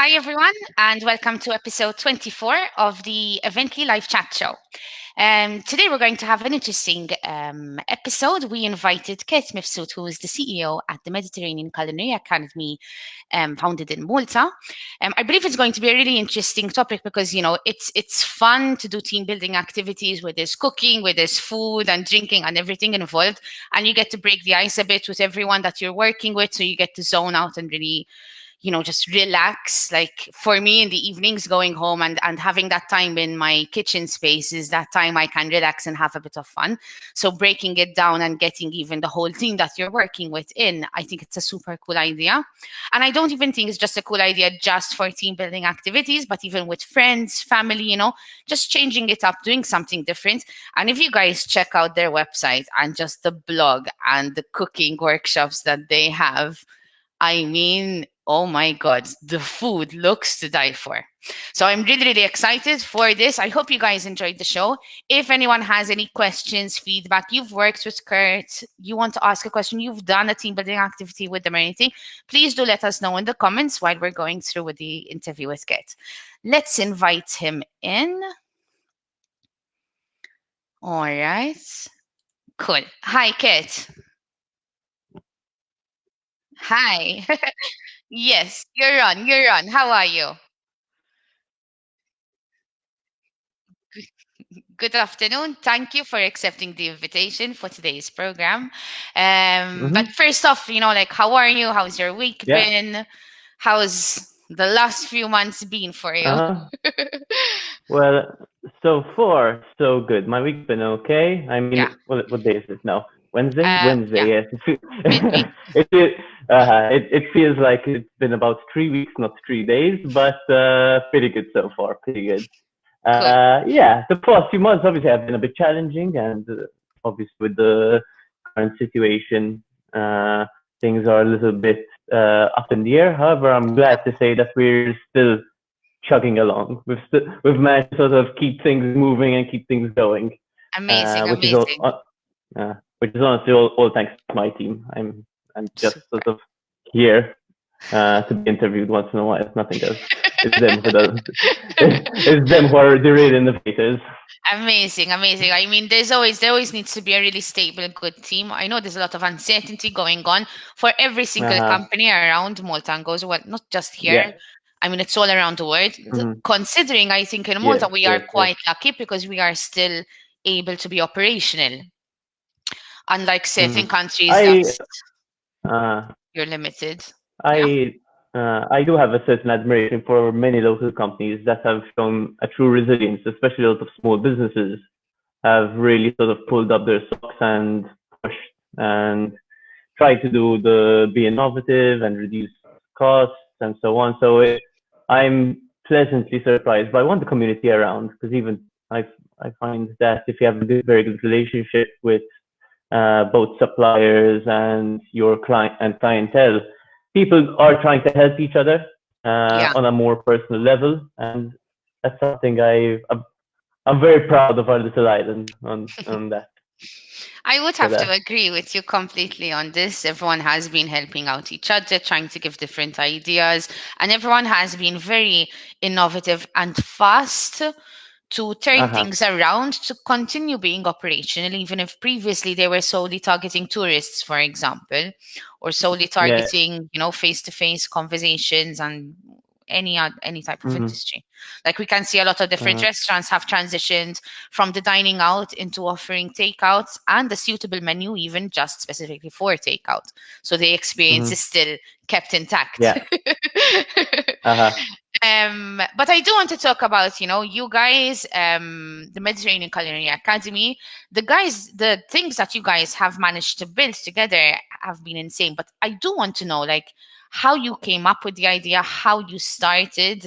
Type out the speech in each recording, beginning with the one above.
Hi, everyone, and welcome to episode 24 of the Evently Live Chat Show. Today, we're going to have an interesting episode. We invited Kurt Mifsud, who is the CEO at the Mediterranean Culinary Academy, founded in Malta. I believe it's going to be a really interesting topic because it's fun to do team building activities where there's cooking, where there's food and drinking and everything involved, and you get to break the ice a bit with everyone that you're working with, so you get to zone out and really just relax. Like for me in the evenings, going home and having that time in my kitchen space is that time I can relax and have a bit of fun. So breaking it down and getting even the whole team that you're working with in, I think it's a super cool idea. And I don't even think it's just a cool idea just for team building activities, but even with friends, family, just changing it up, doing something different. And if you guys check out their website and just the blog and the cooking workshops that they have, I mean, oh my God, the food looks to die for. So I'm really, really excited for this. I hope you guys enjoyed the show. If anyone has any questions, feedback, you've worked with Kurt, you want to ask a question, you've done a team building activity with them or anything, please do let us know in the comments while we're going through with the interview with Kurt. Let's invite him in. All right. Cool. Hi, Kurt. Hi. Yes, you're on. You're on. How are you? Good afternoon. Thank you for accepting the invitation for today's program. But hmm first off, like, how are you? How's your week Yeah. been? How's the last few months been for you? Uh, well, so far, so good. My week's been okay. I Yeah. mean, what day is it now? Wednesday? Yeah. Wednesday, yes. Midweek. It feels like it's been about 3 weeks, not 3 days, but pretty good so far. Pretty good. Cool. Yeah, the past few months obviously have been a bit challenging, and obviously with the current situation, uh, things are a little bit up in the air. However, I'm glad Yep. to say that we're still chugging along. We've managed to sort of keep things moving and keep things going, Amazing. which is Amazing. which is honestly all thanks to my team. I'm just Super. sort of here to be interviewed once in a while. It's nothing else. It's them who does. It's them who are the real innovators. Amazing, amazing. I mean, there always needs to be a really stable, good team. I know there's a lot of uncertainty going on for every single Uh-huh. company around Malta and goes, well, not just here. Yeah. I mean, it's all around the world. Mhm. Considering, I think in Malta Yes, we are yes, yes. quite lucky because we are still able to be operational. Unlike certain Mhm. countries that I uh, you're limited. Yeah. I I do have a certain admiration for many local companies that have shown a true resilience, especially a lot of small businesses have really sort of pulled up their socks and pushed and tried to do the be innovative and reduce costs and so on. I'm pleasantly surprised by one the community around because even I find that if you have a very good relationship with both suppliers and your client and clientele, people are trying to help each other Yeah. on a more personal level, and that's something I'm very proud of our little island on that I would for have to that. agree with you completely on this. Everyone has been helping out each other, trying to give different ideas, and everyone has been very innovative and fast to Uh turn huh. things around to continue being operational, even if previously they were solely targeting tourists, for example, or solely Yeah. targeting, face-to-face conversations and any type of Mm-hmm. industry. Like we can see a lot of different Uh, restaurants have transitioned from the dining out into offering takeouts and a suitable menu, even just specifically for takeout. So the experience mm-hmm. is still kept intact. Yeah. Uh huh. But I do want to talk about, you guys, the Mediterranean Culinary Academy, the things that you guys have managed to build together have been insane. But I do want to know, like, how you came up with the idea, how you started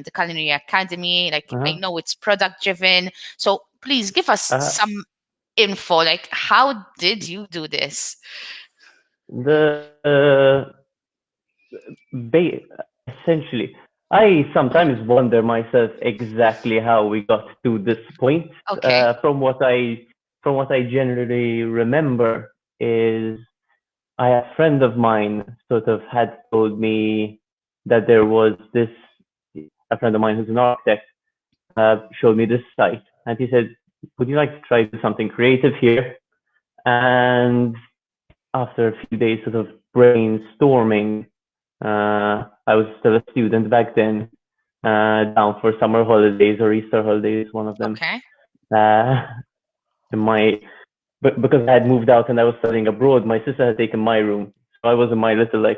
the Culinary Academy. Like, Uh I huh. know it's product driven. So please give us Uh, some info. Like, how did you do this? the ba- essentially, I Mhm. sometimes wonder myself exactly how we got to this point. Okay. From what I generally remember is a friend of mine sort of had told me that there was this. a friend of mine who's an architect, showed me this site, and he said, "Would you like to try something creative here?" And after a few days sort of brainstorming, I was still a student back then, down for summer holidays or Easter holidays, one of them. Okay. In my But because I had moved out and I was studying abroad, my sister had taken my room. So I was in my little my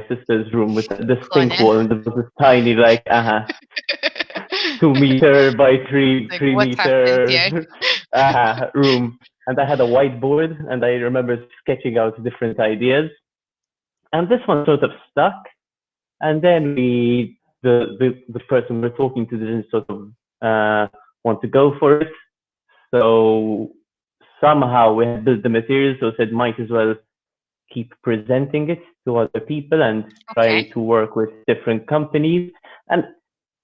sister's room with this pink Corner. wall, and there was this tiny 2 meter by three Like, three what happened here? meter room. And I had a whiteboard, and I remember sketching out different ideas. And this one sort of stuck. And then the person we're talking to didn't sort of want to go for it. So somehow we had built the material, so said might as well keep presenting it to other people and try Okay. to work with different companies. And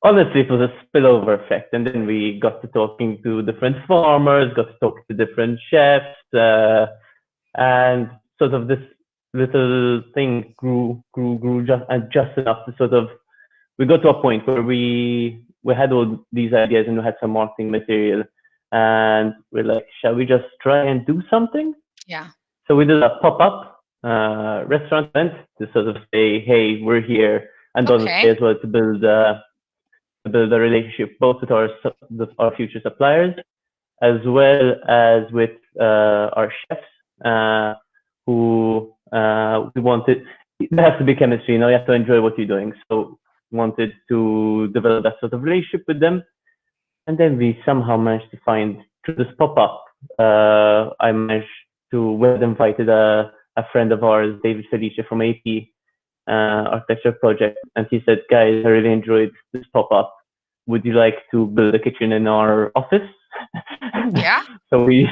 honestly, it was a spillover effect. And then we got to talking to different farmers, got to talk to different chefs, and sort of this little thing grew just enough to sort of, we got to a point where we had all these ideas and we had some marketing material, and we're like, shall we just try and do something? Yeah. So we did a pop-up restaurant event to sort of say, hey, we're here, and honestly Okay. as well to build a relationship both with our future suppliers as well as with our chefs, who we wanted. There has to be chemistry, you have to enjoy what you're doing. So wanted to develop that sort of relationship with them. And then we somehow managed to find, through this pop-up, I managed to, we had invited a friend of ours, David Felice from AP Architecture Project, and he said, guys, I really enjoyed this pop-up. Would you like to build a kitchen in our office? Yeah. So we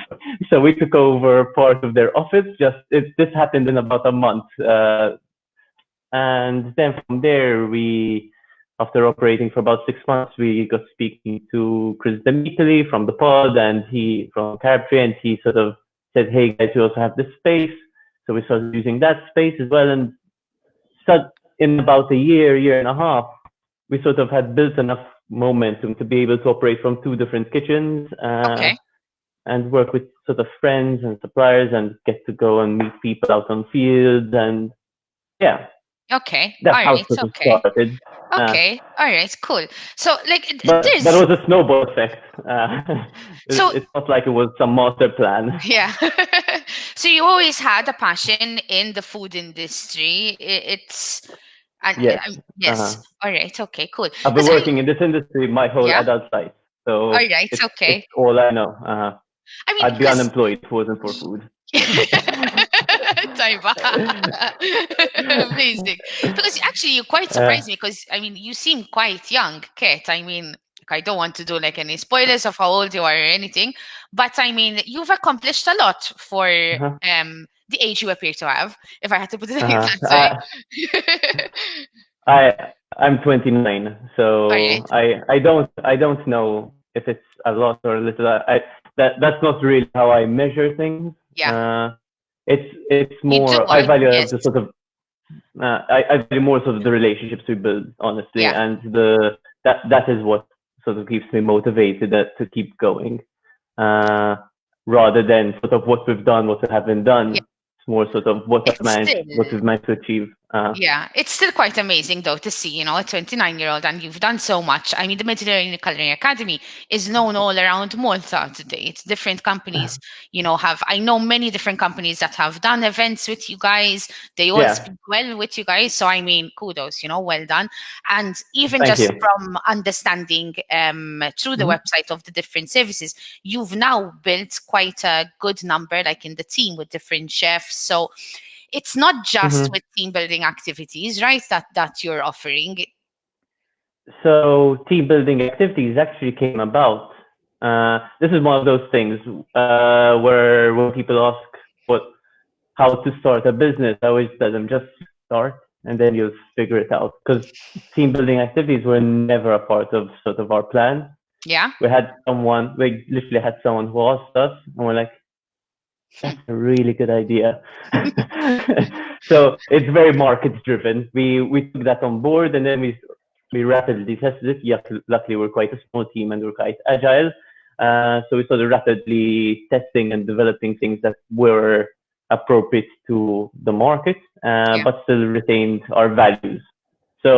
took over part of their office. This happened in about a month, and then from there, after operating for about 6 months, we got speaking to Chris Demitely from the pod, and he from Carpentry, and he sort of said, hey guys, we also have this space. So we started using that space as well. And so in about a year and a half, we sort of had built enough momentum to be able to operate from 2 different kitchens, Okay. and work with sort of friends and suppliers and get to go and meet people out on field. And yeah, Okay. that's All how it right. sort of Okay. started. Okay. All right. Cool. So, like, But it there's was a snowball effect. so It's not like it was some master plan. yeah. So you always had a passion in the food industry. It's and Yes. yes. All right. Okay. Cool. I've been Because working in this industry my whole yeah. adult life, All so right. it's Okay. all I know. I mean, I'd be because unemployed if it wasn't for food. Taiba. Amazing. Because actually, you quite uh, surprised me because, I mean, you seem quite young, Kate. I mean, I don't want to do like any spoilers of how old you are or anything, but I mean, you've accomplished a lot for uh-huh, the age you appear to have, if I had to put it like uh-huh. that way. I'm 29, All right. so I don't know if it's a lot or a little. That's not really how I measure things. Yeah. Uh, it's You do more, I well. value Yes. the sort of, I value more sort of the relationships we build, honestly, Yeah. and that is what sort of keeps me motivated to keep going, uh, rather than sort of what we've done, what we haven't Yeah. done. It's more sort of It's still what we've managed to achieve. Yeah, it's still quite amazing though to see, a 29-year-old and you've done so much. I mean, the Mediterranean Culinary Academy is known all around Malta today. It's different companies, I know many different companies that have done events with you guys. They all Yeah, speak well with you guys. So, I mean, kudos, well done. And even thank just you. from understanding through the Mhm. website of the different services, you've now built quite a good number, like in the team with different chefs. So, it's not just Mhm. with team building activities, right? That you're offering. So team building activities actually came about. This is one of those things where when people ask how to start a business, I always tell them just start and then you'll figure it out. Because team building activities were never a part of sort of our plan. Yeah. We literally had someone who asked us, and we're like, that's a really good idea. So it's very market driven. We took that on board, and then we we rapidly tested it. Yeah, luckily, we're quite a small team and we're quite agile. So we started rapidly testing and developing things that were appropriate to the market, Yeah. but still retained our values. So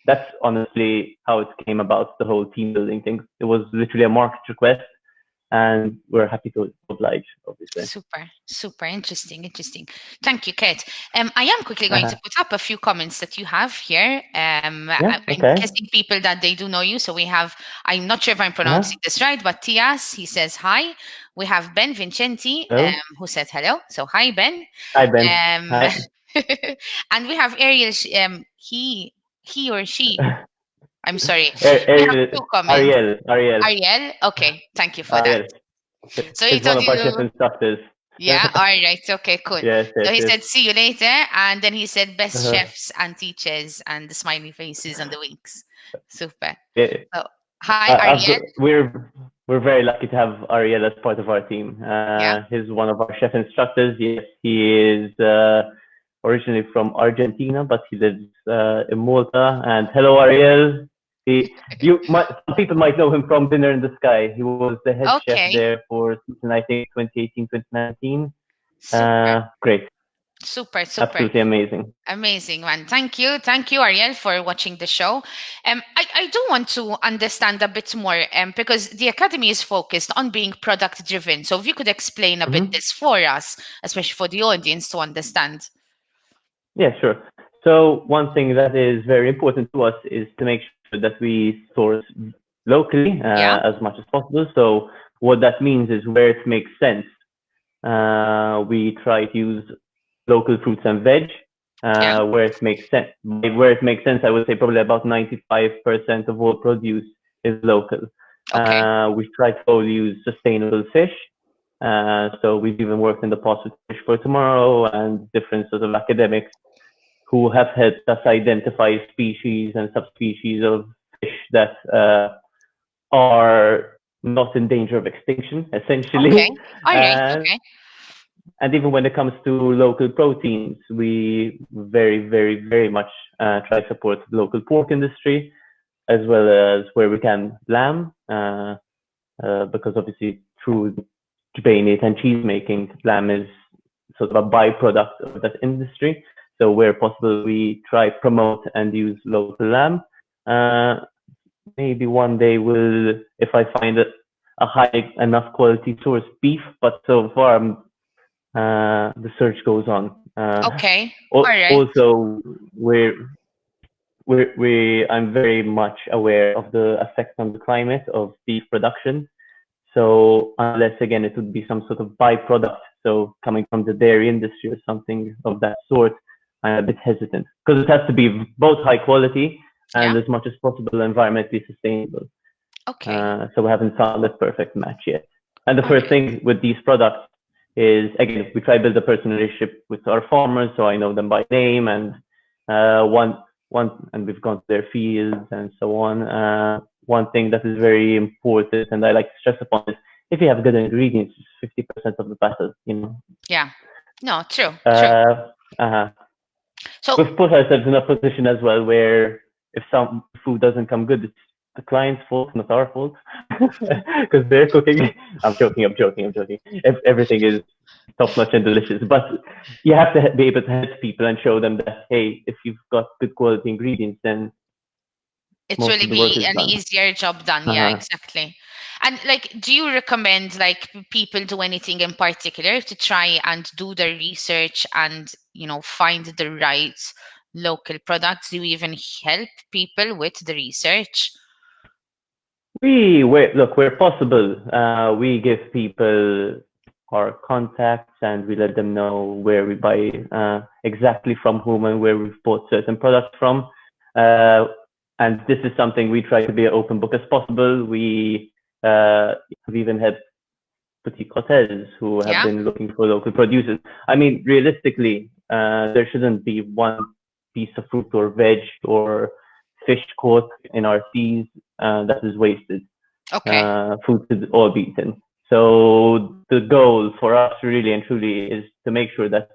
that's honestly how it came about, the whole team building thing. It was literally a market request, and we're happy to oblige, obviously. Super interesting. Thank you, Kate. I am quickly going to put up a few comments that you have here. Yeah, I'm okay. guessing people that they do know you. So we have, I'm not sure if I'm pronouncing this right, but Tias, he says hi. We have Ben Vincenti, Hello. who said hello. So hi, Ben. Hi, Ben. Um, Hi. and we have Ariel, he or she. I'm sorry. We have two comments. Ariel. Ariel, okay, thank you for that. Ariel. So he He's one told of our chef you, instructors. yeah, all right, okay, cool. Yes, So yes, he yes. said, see you later. And then he said, best Uh-huh. chefs and teachers and the smiley faces and the winks. Super. Yeah. So, hi, Ariel. We're very lucky to have Ariel as part of our team. Yeah. He's one of our chef instructors. Yes, he is originally from Argentina, but he lives in Malta. And hello, Ariel. Some people might know him from Dinner in the Sky. He was the head chef Okay. there for season, I think, 2018, 2019. Super. Great. Super. Absolutely amazing. Amazing, man. Thank you, Ariel, for watching the show. I do want to understand a bit more because the academy is focused on being product driven. So if you could explain a bit this for us, especially for the audience to understand. Yeah, sure. So one thing that is very important to us is to make sure that we source locally as much as possible. So what that means is where it makes sense, we try to use local fruits and veg. Where it makes sense, I would say probably about 95% of all produce is local. We try to only use sustainable fish. So we've even worked in the past with Fish for Tomorrow and different sort of academics who have helped us identify species and subspecies of fish that are not in danger of extinction, essentially. Okay. All right. Okay. And even when it comes to local proteins, we very, very, very much try to support the local pork industry, as well as where we can lamb, because obviously through meat and cheese making, lamb is sort of a byproduct of that industry. So where possible, we try promote and use local lamb. Maybe one day if I find a high enough quality source beef, but so far the search goes on. Okay. All right. Also, I'm very much aware of the effect on the climate of beef production. So unless again it would be some sort of byproduct, so coming from the dairy industry or something of that sort, I'm a bit hesitant because it has to be both high quality and as much as possible environmentally sustainable. Okay. So we haven't found that perfect match yet. And the first thing with these products is, again, we try to build a personal relationship with our farmers, so I know them by name, and and we've gone to their fields and so on. One thing that is very important, and I like to stress upon, is if you have good ingredients, it's 50% of the battle, Yeah. No, true. So we've put ourselves in a position as well where if some food doesn't come good, it's the client's fault, not our fault, because they're cooking. I'm joking. Everything is top notch and delicious, but you have to be able to help people and show them that, hey, if you've got good quality ingredients, then it's really be an easier job done. Yeah, exactly. And do you recommend people do anything in particular to try and do their research and find the right local products? Do you even help people with the research? Where possible, we give people our contacts and we let them know where we buy exactly from whom and where we've bought certain products from. And this is something we try to be an open book as possible. We've even had boutique hotels who have been looking for local producers. I mean, realistically, there shouldn't be one piece of fruit or veg or fish caught in our seas that is wasted. Food should all be eaten. So the goal for us really and truly is to make sure that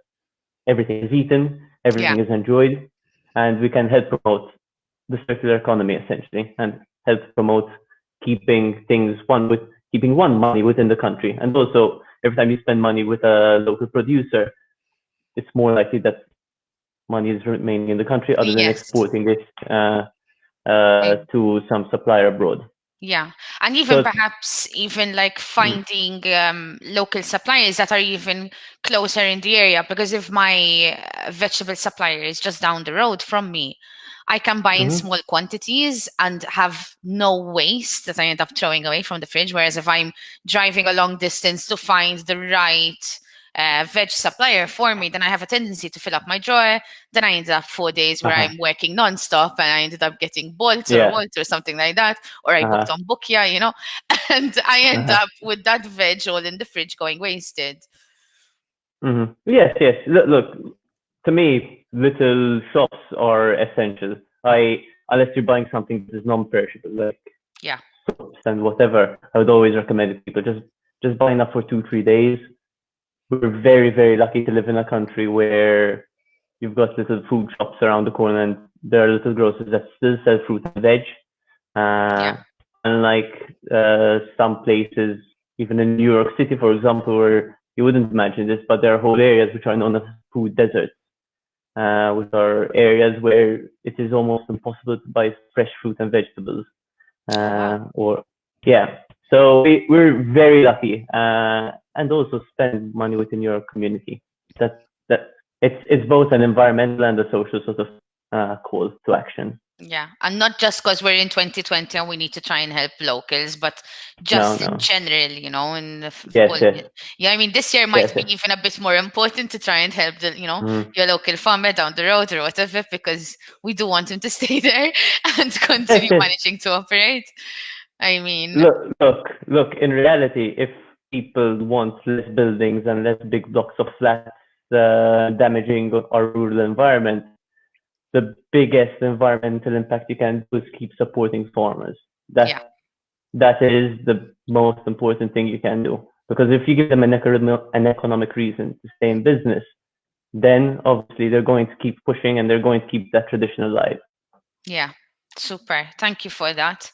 everything is eaten, everything is enjoyed, and we can help promote the circular economy essentially, and help promote keeping keeping one money within the country. And also, every time you spend money with a local producer, it's more likely that money is remaining in the country other than Yes. exporting it to some supplier abroad. Yeah, and even So perhaps even like finding local suppliers that are even closer in the area. Because if my vegetable supplier is just down the road from me, I can buy in mhm, small quantities and have no waste that I end up throwing away from the fridge. Whereas if I'm driving a long distance to find the right veg supplier for me, then I have a tendency to fill up my drawer. Then I ended up 4 days where uh-huh, I'm working nonstop, and I ended up getting Bolt or yeah, Wolt or something like that, or I booked uh-huh, on Bookia, and I end uh-huh. up with that veg all in the fridge going wasted. Yes, yes. Look, to me, little shops are essential. Unless you're buying something that is non-perishable, like Yeah, soaps and whatever, I would always recommend it to people just buy enough for 2 3 days. We're very very lucky to live in a country where you've got little food shops around the corner, and there are little grocers that still sell fruit and veg. yeah, Uh, Unlike some places, even in New York City, for example, where you wouldn't imagine this, but there are whole areas which are known as food deserts, which are areas where it is almost impossible to buy fresh fruit and vegetables. oh wow, Or yeah, so we're very lucky, and also spend money within your community. That it's both an environmental and a social sort of call to action. yeah, and not just because we're in 2020 and we need to try and help locals, but No, just in no. general, and Yes, well, yes, yeah, I mean, this year yes, might be yes. even a bit more important to try and help Mm. your local farmer down the road or whatever, because we do want him to stay there and Yes, continue yes. managing to operate. I mean, Look. In reality, if people want less buildings and less big blocks of flats damaging our rural environment, the biggest environmental impact you can do is keep supporting farmers. yeah, That is the most important thing you can do. Because if you give them an economic reason to stay in business, then obviously they're going to keep pushing and they're going to keep that tradition alive. yeah, super. Thank you for that.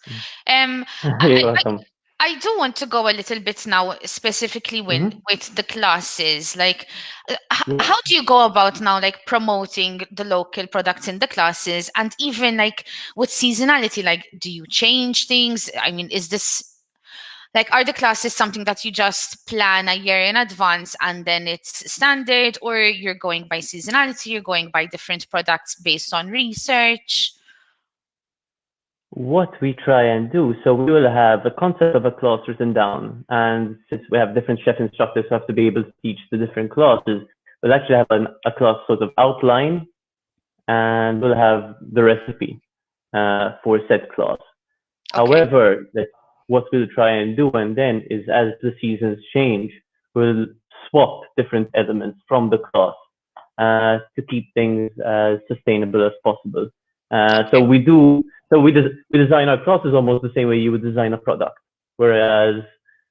Um, You're I, welcome. I do want to go a little bit now, specifically Mm-hmm. with the classes. Like, Yeah. how do you go about now, like promoting the local products in the classes, and even like with seasonality? Like, do you change things? I mean, is this like, are the classes something that you just plan a year in advance and then it's standard, or you're going by seasonality, you're going by different products based on research? What we try and do, so we will have a concept of a class written down, and since we have different chef instructors who have to be able to teach the different classes, we'll actually have a class sort of outline, and we'll have the recipe for said class. Okay. However, what we'll try and do and then is as the seasons change, we'll swap different elements from the class to keep things as sustainable as possible. So Okay. we do, so we design our classes almost the same way you would design a product, whereas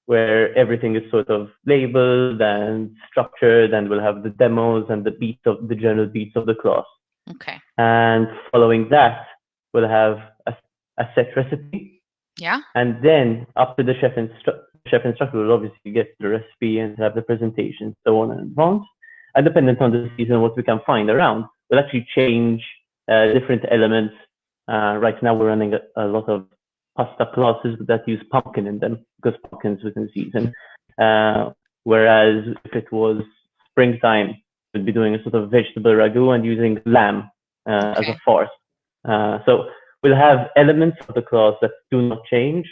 where everything is sort of labeled and structured, and we'll have the demos and the general beats of the class. Okay. And following that, we'll have a set recipe, Yeah. and then up to the chef instructor will obviously get the recipe and have the presentation, so on in advance. And dependent on the season, what we can find around, we'll actually change different elements. Right now, we're running a lot of pasta classes that use pumpkin in them because pumpkin's within season. Uh, Whereas if it was springtime, we'd be doing a sort of vegetable ragu and using lamb as a Okay. farce. So we'll have elements of the class that do not change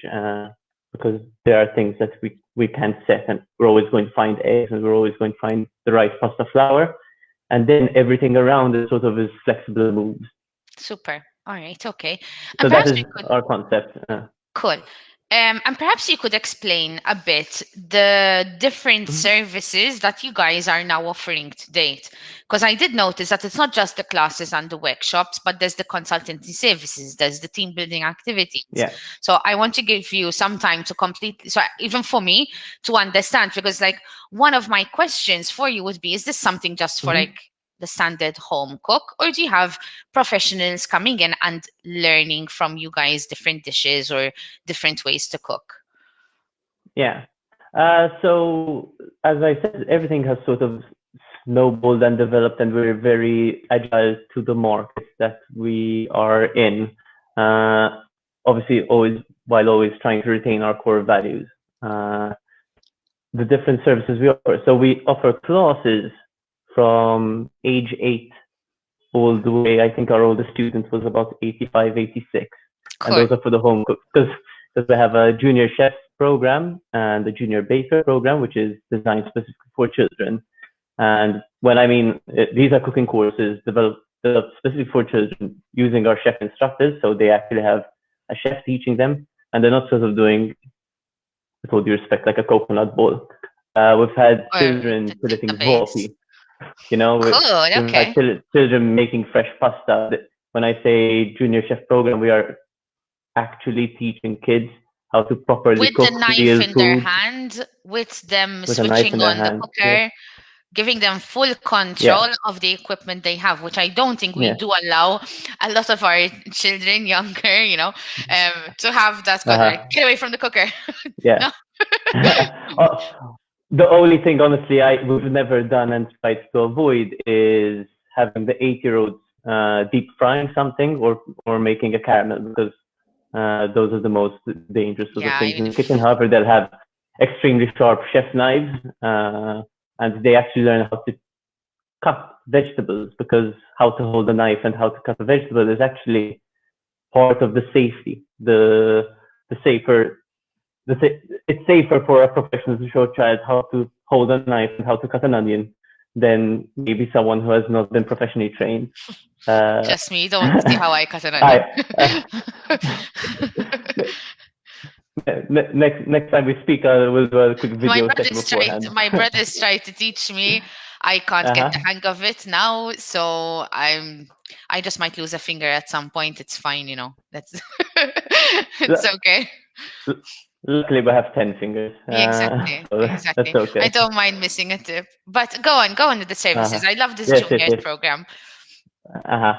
because there are things that we can't set, and we're always going to find eggs, and we're always going to find the right pasta flour, and then everything around it sort of is flexible moves. Super. All right. Okay. And So that perhaps is we could. our concept. Cool. And perhaps you could explain a bit the different Mhm. services that you guys are now offering to date. Because I did notice that it's not just the classes and the workshops, but there's the consultancy services, there's the team building activities. Yeah. So I want to give you some time to complete, so even for me to understand, because like one of my questions for you would be, is this something just for like Hmm. the standard home cook, or do you have professionals coming in and learning from you guys different dishes or different ways to cook? Yeah. So as I said, everything has sort of snowballed and developed, and we're very agile to the markets that we are in. Obviously, always trying to retain our core values. The different services we offer. So we offer classes from age 8 all the way. I think our oldest student was about 85, 86. And Cool. those are for the home cooks. Because we have a junior chef program and a junior baker program, which is designed specifically for children. And when I mean, these are cooking courses developed specifically for children using our chef instructors. So they actually have a chef teaching them, and they're not sort of doing, with all due respect, like a coconut bowl. We've had Or children the filleting base. zwolki. You know, Cool. we've had Okay. children making fresh pasta. When I say junior chef program, we are actually teaching kids how to properly With the cook knife real in their food hand, with them with a knife switching in their on the hand. Yeah, cooker, giving them full yeah, control of the equipment they have, which I don't think we yeah. do allow a lot of our children younger, to have that kind of like, Uh-huh. get away from the cooker. Yeah. No. The only thing, honestly, we've never done and tried to avoid is having the 8-year-olds deep frying something or making a caramel, because those are the most dangerous sort of Yeah, things even in the if kitchen. However, they'll have extremely sharp chef knives, and they actually learn how to cut vegetables, because how to hold a knife and how to cut a vegetable is actually part of the safety. The safer it's safer for a professional to show a child how to hold a knife and how to cut an onion than maybe someone who has not been professionally trained. Uh, just me, you don't want to see how I cut an onion. I, next time we speak, we'll do a quick My video session brothers tried. beforehand. My brothers tried to teach me. I can't get the Uh-huh. hang of it now, so I just might lose a finger at some point. It's fine. That's it's Lu- okay. Luckily, we have 10 fingers, Exactly, so that's exactly. I okay. don't mind missing a tip. But go on with the services. Uh-huh. I love this Yes, yes, juniors yes. program. Uh-huh.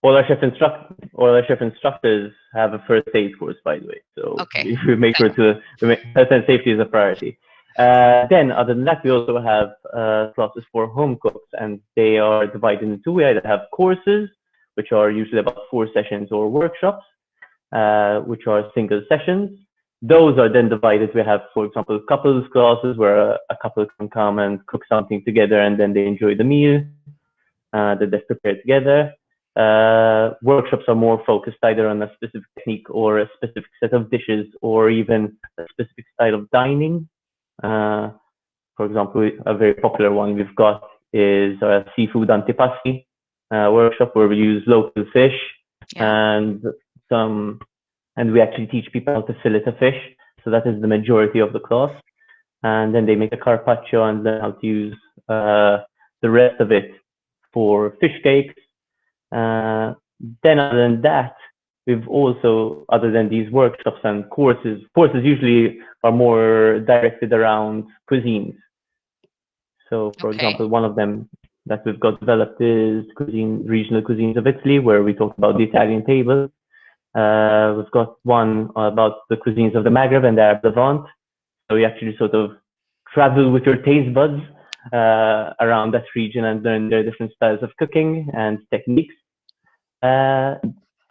All our chef instructors have a first aid course, by the way. So Okay. we make Good. sure health and safety is a priority. Then, other than that, we also have classes for home cooks, and they are divided into two. We either have courses, which are usually about 4 sessions, or workshops, which are single sessions. Those are then divided. We have, for example, couples classes where a couple can come and cook something together, and then they enjoy the meal that they've prepared together. Workshops are more focused either on a specific technique or a specific set of dishes, or even a specific style of dining. Uh, for example, a very popular one we've got is a seafood Antipasti workshop, where we use local fish Yeah. and some, and we actually teach people how to fillet a fish. So that is the majority of the class. And then they make a carpaccio and learn how to use the rest of it for fish cakes. Then, other than that, we've also, other than these workshops and courses usually are more directed around cuisines. So, for Okay. example, one of them that we've got developed is regional cuisines of Italy, where we talk about the Italian table. We've got one about the cuisines of the Maghreb and the Arab Levant. So you actually sort of travel with your taste buds around that region and learn their different styles of cooking and techniques. Uh,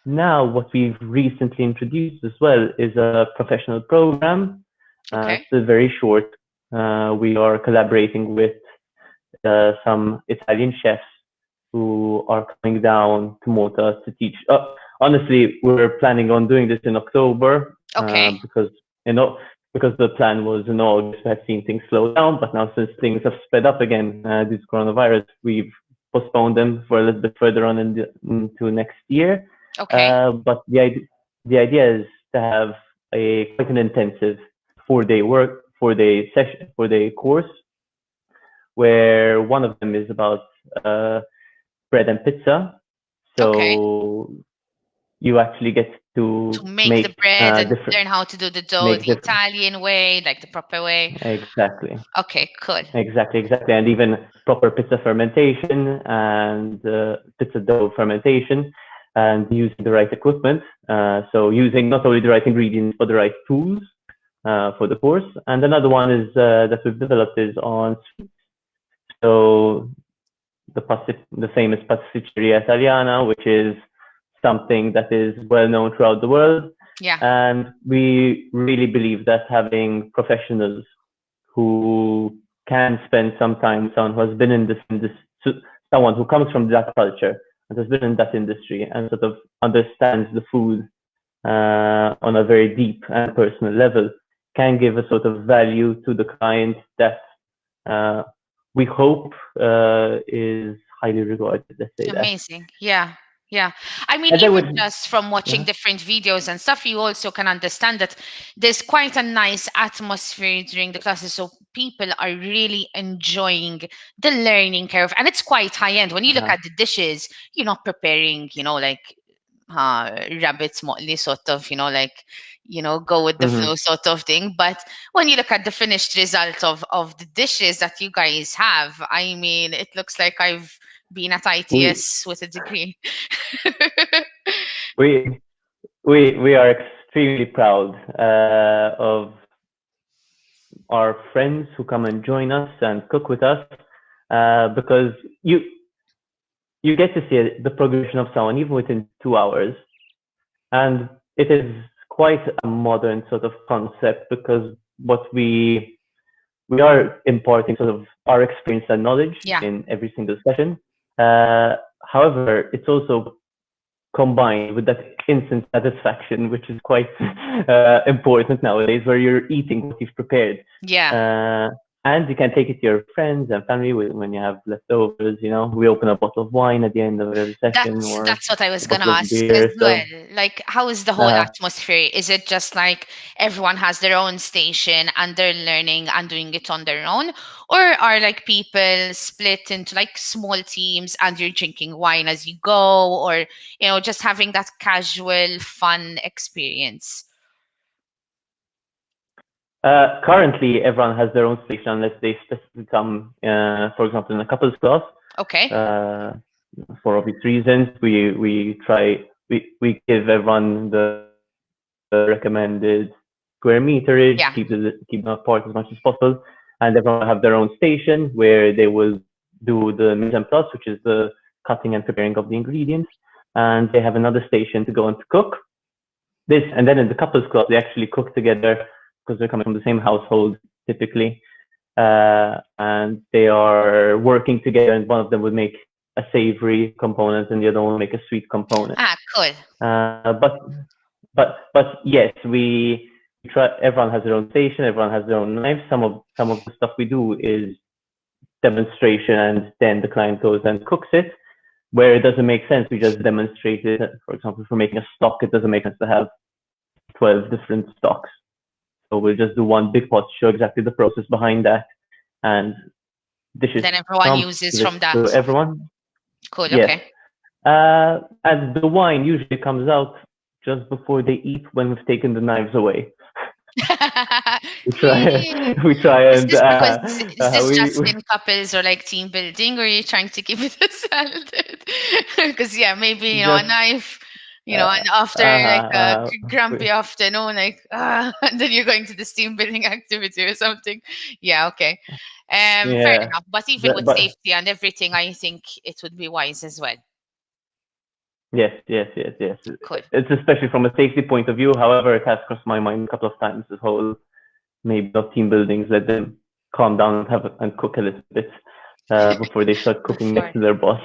Now, what we've recently introduced as well is a professional program. Okay. Still very short. We are collaborating with some Italian chefs who are coming down to Malta to teach. Honestly, we're planning on doing this in October Okay. because you know because the plan was in August. We had seen things slow down, but now since things have sped up again due to coronavirus, we've postponed them for a little bit further on into next year. Okay. But the idea is to have a quite an intensive 4-day session, 4-day course, where one of them is about bread and pizza. Okay. So you actually get to make the bread and different, learn how to do the dough make the different. Italian way, like the proper way. Exactly. Okay, cool. Exactly. And even proper pizza fermentation and pizza dough fermentation, and using the right equipment. So using not only the right ingredients, but the right tools for the course. And another one is that we've developed is on sweets. So the famous pasticceria italiana, which is something that is well known throughout the world. Yeah. And we really believe that having professionals who can spend some time, someone who has been in this someone who comes from that culture and has been in that industry and sort of understands the food on a very deep and personal level, can give a sort of value to the client that we hope is highly regarded. Let's say that. Amazing. Yeah. Yeah. I mean, And then even just from watching yeah. different videos and stuff, you also can understand that there's quite a nice atmosphere during the classes. So people are really enjoying the learning curve. And it's quite high end. When you look at the dishes, you're not preparing, like rabbits motley sort of, like, go with the flow sort of thing. But when you look at the finished result of the dishes that you guys have, I mean, it looks like I've been at ITS with a degree. we are extremely proud of our friends who come and join us and cook with us, because you get to see the progression of someone even within 2 hours, and it is quite a modern sort of concept, because what we are imparting sort of our experience and knowledge in every single session. However, it's also combined with that instant satisfaction, which is quite important nowadays, where you're eating what you've prepared. And you can take it to your friends and family when you have leftovers. We open a bottle of wine at the end of every session. That's what I was going to ask as well. Like, how is the whole atmosphere? Is it just like everyone has their own station and they're learning and doing it on their own? Or are like people split into like small teams and you're drinking wine as you go, or, just having that casual, fun experience? Currently, everyone has their own station unless they specifically come, for example, in a couples class. Okay. For obvious reasons, we give everyone the recommended square meterage, keep them apart as much as possible, and everyone will have their own station where they will do the mise en place, which is the cutting and preparing of the ingredients, and they have another station to go and to cook. And then in the couples class, they actually cook together because they're coming from the same household typically, and they are working together, and one of them will make a savory component and the other one will make a sweet component. Cool. But yes, we try. Everyone has their own station. Everyone has their own knives. Some of the stuff we do is demonstration, and then the client goes and cooks it. Where it doesn't make sense, we just demonstrate it. For example, if we're making a stock, it doesn't make sense to have 12 different stocks. So we'll just do one big pot, show exactly the process behind that, and dishes. Then everyone uses from that. To everyone. Cool. Yes. Okay. And the wine usually comes out just before they eat, when we've taken the knives away. we try and is this just in couples or like team building, or are you trying to keep it a standard? Because maybe a knife, and after like a grumpy afternoon, like and then you're going to this team building activity or something. Okay. Fair enough. But even with safety and everything, I think it would be wise as well. Yes. Cool. It's especially from a safety point of view. However, it has crossed my mind a couple of times, this whole maybe not team buildings, let them calm down and cook a little bit before they start cooking next to their boss.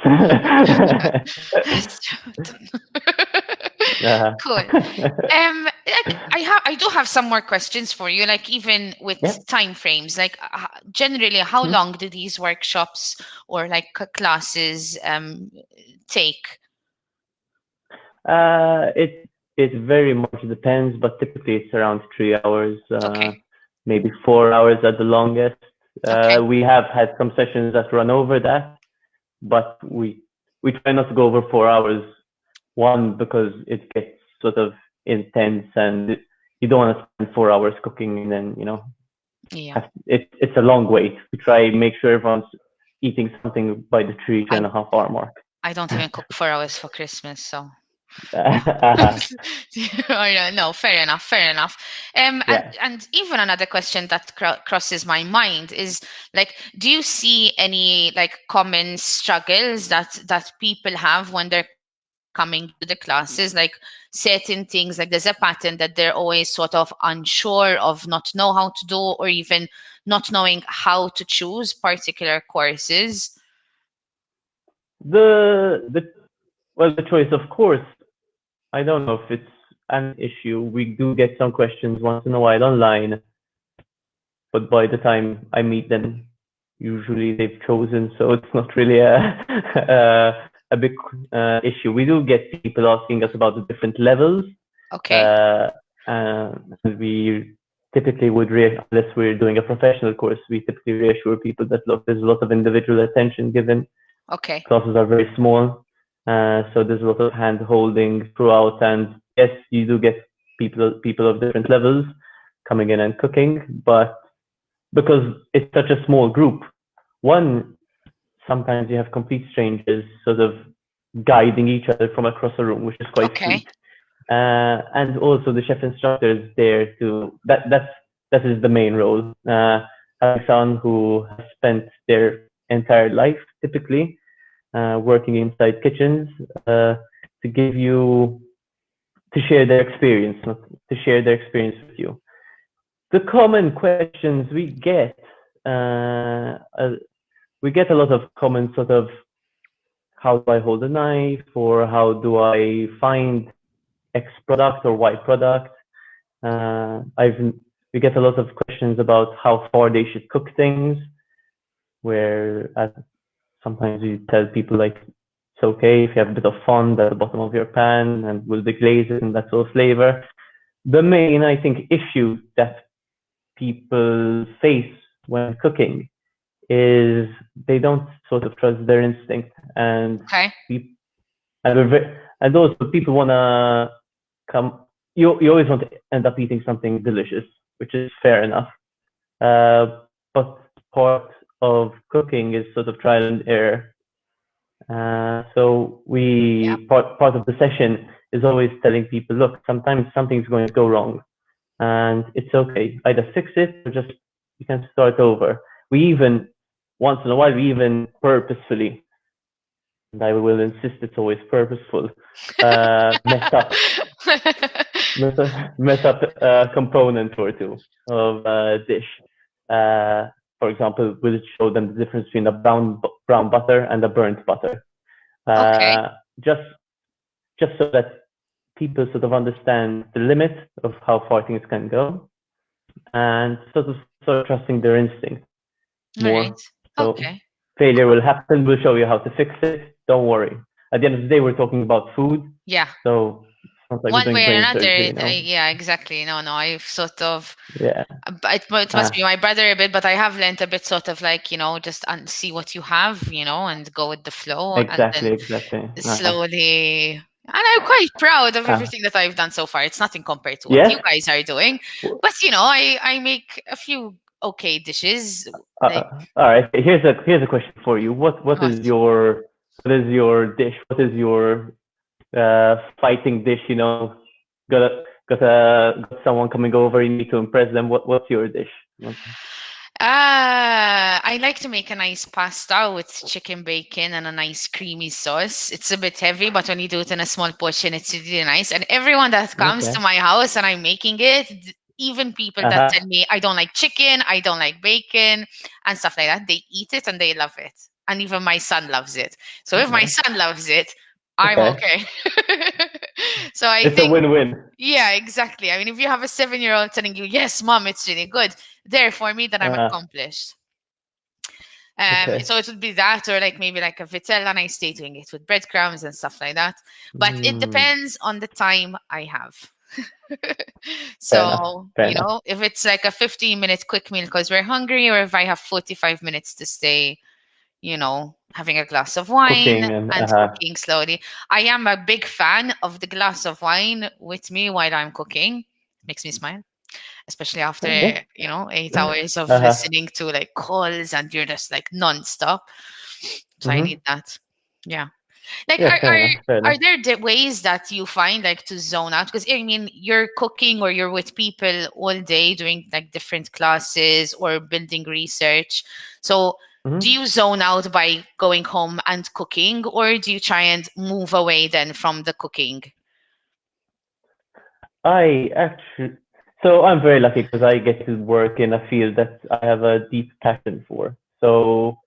Cool. I do have some more questions for you, like even with time frames, like generally how long do these workshops or like classes take? It very much depends, but typically it's around 3 hours, maybe 4 hours at the longest. We have had some sessions that run over that, but we try not to go over 4 hours. One, because it gets sort of intense, and you don't want to spend 4 hours cooking, and then Yeah. it's a long wait. We try make sure everyone's eating something by the three I and a half hour mark. I don't even cook 4 hours for Christmas, so Uh, oh, yeah, no, fair enough, fair enough. And yeah. and even another question that crosses my mind is like, do you see any like common struggles that people have when they're coming to the classes? Like certain things, like there's a pattern that they're always sort of unsure of, not know how to do, or even not knowing how to choose particular courses. The well, the choice, of course. I don't know if it's an issue. We do get some questions once in a while online, but by the time I meet them, usually they've chosen, so it's not really a big issue. We do get people asking us about the different levels. Okay. Uh, we typically would, unless we're doing a professional course, we typically reassure people that look, there's a lot of individual attention given. Okay. Classes are very small, so there's a lot of hand holding throughout. And yes, you do get people of different levels coming in and cooking, but because it's such a small group, one, sometimes you have complete strangers sort of guiding each other from across a room, which is quite Okay. sweet. And also the chef instructor is there to that is the main role. Having someone who has spent their entire life typically working inside kitchens to give you to share their experience, not to share their experience with you. The common questions uh, uh, we get a lot of common sort of how do I hold a knife, or how do I find X product or Y product. I've We get a lot of questions about how far they should cook things, where sometimes we tell people like it's okay if you have a bit of fond at the bottom of your pan and we'll deglaze it and that's all flavor. The main, I think, issue that people face when cooking is they don't sort of trust their instinct, and Okay. and also people want to come. You always want to end up eating something delicious, which is fair enough. But part of cooking is sort of trial and error. So Yeah. part of the session is always telling people, look, sometimes something's going to go wrong, and it's okay. Either fix it or just you can start over. We even once in a while we even purposefully, and I will insist it's always purposeful, mess up mess up a component or two of a dish. Uh, for example, we'll show them the difference between a brown butter and a burnt butter. Okay. Uh, just just so that people sort of understand the limit of how far things can go, and sort of trusting their instinct All right. more. So Okay. failure will happen. We'll show you how to fix it. Don't worry. At the end of the day, we're talking about food, Yeah. so it's not like we're One doing way or brain another, surgery, yeah, exactly. No, no, I've sort of, Yeah. it must Ah, be my brother a bit, but I have learned a bit sort of like, just see what you have, and go with the flow, and exactly, then exactly. slowly. And I'm quite proud of Ah. everything that I've done so far. It's nothing compared to what Yes. you guys are doing, but I make a few okay dishes. Like All right. Here's a question for you. What what? is your dish? What is your fighting dish? Got someone coming over. You need to impress them. What's your dish? I like to make a nice pasta with chicken bacon and a nice creamy sauce. It's a bit heavy, but when you do it in a small portion, it's really nice. And everyone that comes to Okay. my house and I'm making it, even people that Uh-huh. tell me I don't like chicken, I don't like bacon, and stuff like that, they eat it and they love it. And even my son loves it. So if my Nice. son loves it, I'm Okay. okay. So I It's a think, win-win. yeah, exactly. I mean, if you have a 7-year-old telling you, yes, mom, it's really good, there for me, then I'm Uh, accomplished. okay. So it would be that, or like maybe like a vitella, and I stay doing it with breadcrumbs and stuff like that. But it Mm, depends on the time I have. fair enough. So, Fair enough. if it's like a 15-minute quick meal because we're hungry, or if I have 45 minutes to stay, you know, having a glass of wine cooking and and cooking slowly. I am a big fan of the glass of wine with me while I'm cooking. It makes me smile, especially after, yeah. 8 hours of Uh-huh. listening to like calls and you're just like non-stop. So I need Mm-hmm. that. Yeah. Like, Yeah, fair enough, fair are enough. there ways that you find like to zone out? Because I mean, you're cooking or you're with people all day doing like different classes or building research. So, do Mm-hmm. you zone out by going home and cooking, or do you try and move away then from the cooking? I actually, so I'm very lucky because I get to work in a field that I have a deep passion for. So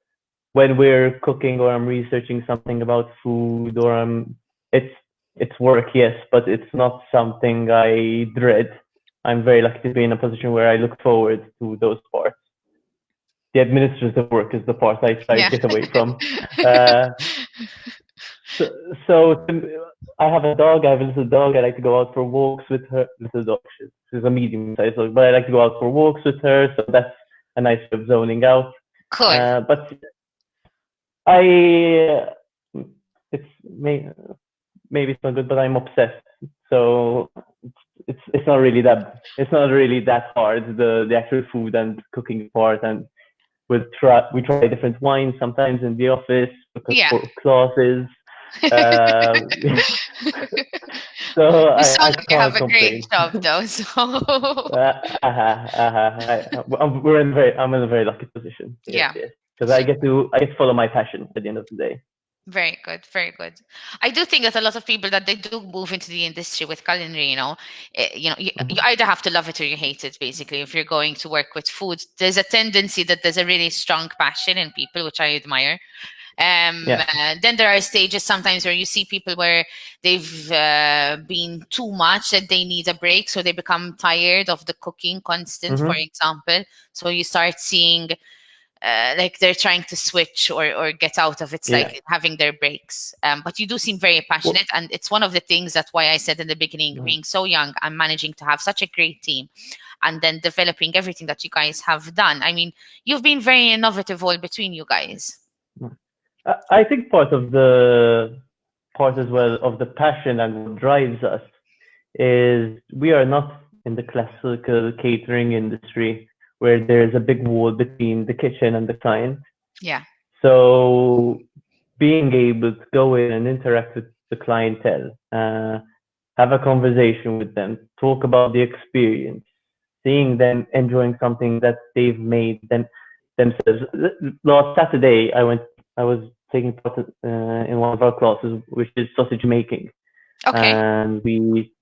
when we're cooking or I'm researching something about food or it's it's work, yes, but it's not something I dread. I'm very lucky to be in a position where I look forward to those parts. The administrative work is the part I try to Yeah. get away from. Uh, so, so I have a dog. I have a little dog. I like to go out for walks with her. Little dog. She's a medium-sized dog, but I like to go out for walks with her. So that's a nice way of zoning out. Cool. But I, it's maybe it's not good, but I'm obsessed. So it's not really that hard. The actual food and cooking part, and we try different wines sometimes in the office because Yeah. for classes. Uh, so You I sound like you can't have a great complain. job though, so I'm in a very lucky position. Yes, yeah. yes, because I get to follow my passion at the end of the day. Very good, very good. I do think that a lot of people that they do move into the industry with culinary, you Mm-hmm. either have to love it or you hate it. Basically, if you're going to work with food, there's a tendency that there's a really strong passion in people, which I admire. Yeah. Then there are stages sometimes where you see people where they've been too much that they need a break, so they become tired of the cooking constant, for Mm-hmm. example. So you start seeing like they're trying to switch or get out of it, Yeah. like having their breaks. But you do seem very Well, passionate, and it's one of the things that's why I said in the beginning, mm, being so young and managing to have such a great team, and then developing everything that you guys have done. I mean, you've been very innovative all between you guys. mm. I think part as well of the passion and what drives us is we are not in the classical catering industry where there's a big wall between the kitchen and the client. Yeah, So being able to go in and interact with the clientele, have a conversation with them, talk about the experience, seeing them enjoying something that they've made themselves. Last Saturday, I was taking part in one of our classes, which is sausage making, okay, and we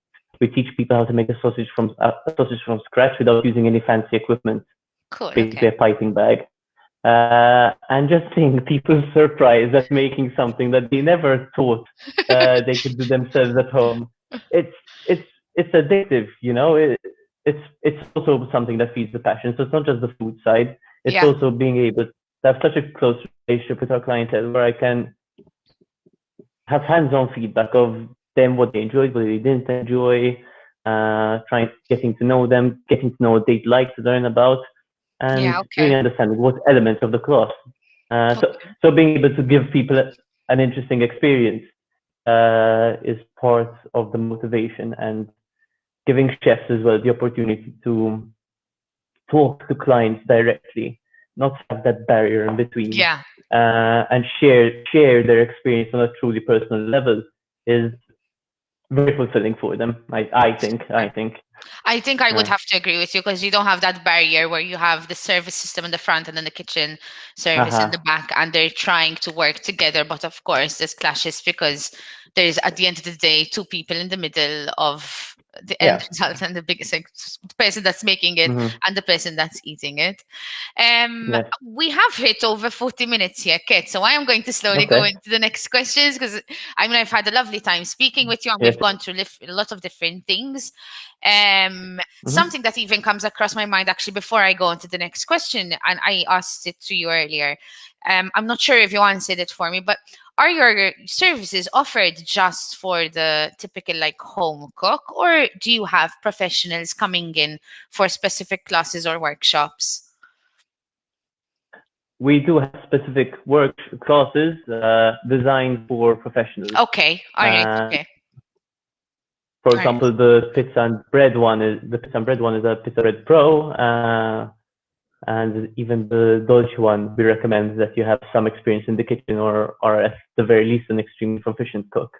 teach people how to make a sausage from scratch without using any fancy equipment, cool, basically okay. a piping bag. And just seeing people surprised at making something that they never thought they could do themselves at home. It's it's addictive, it's also something that feeds the passion. So it's not just the food side; it's Yeah, also being able to have such a close relationship with our clientele where I can have hands-on feedback of them, what they enjoyed, what they didn't enjoy, trying getting to know them, getting to know what they'd like to learn about, yeah, and really okay, understanding what elements of the class. Uh, so, okay. so being able to give people an interesting experience is part of the motivation, and giving chefs as well the opportunity to talk to clients directly, not have that barrier in between, Yeah. and share their experience on a truly personal level is very fulfilling for them. I think. I think I would Uh, have to agree with you because you don't have that barrier where you have the service system in the front and then the kitchen service in the uh-huh. back, and they're trying to work together. But of course, there's clashes because there's, at the end of the day, two people in the middle of the end Yeah. result and the biggest, like, the person that's making it Mm-hmm. and the person that's eating it. Yes. We have hit over 40 minutes here, Kit. So I am going to slowly go Okay. into the next questions because I mean, I've had a lovely time speaking with you and Yes. we've gone through a lot of different things. Mm-hmm. Something that even comes across my mind actually before I go into the next question, and I asked it to you earlier. I'm not sure if you answered it for me, but are your services offered just for the typical like home cook, or do you have professionals coming in for specific classes or workshops? we do have specific work classes designed for professionals. Okay. All right. Uh, Okay. for All right. example, the pizza and bread one is a Pizza Bread Pro, and even the Dolce one, we recommend that you have some experience in the kitchen or at the very least an extremely proficient cook.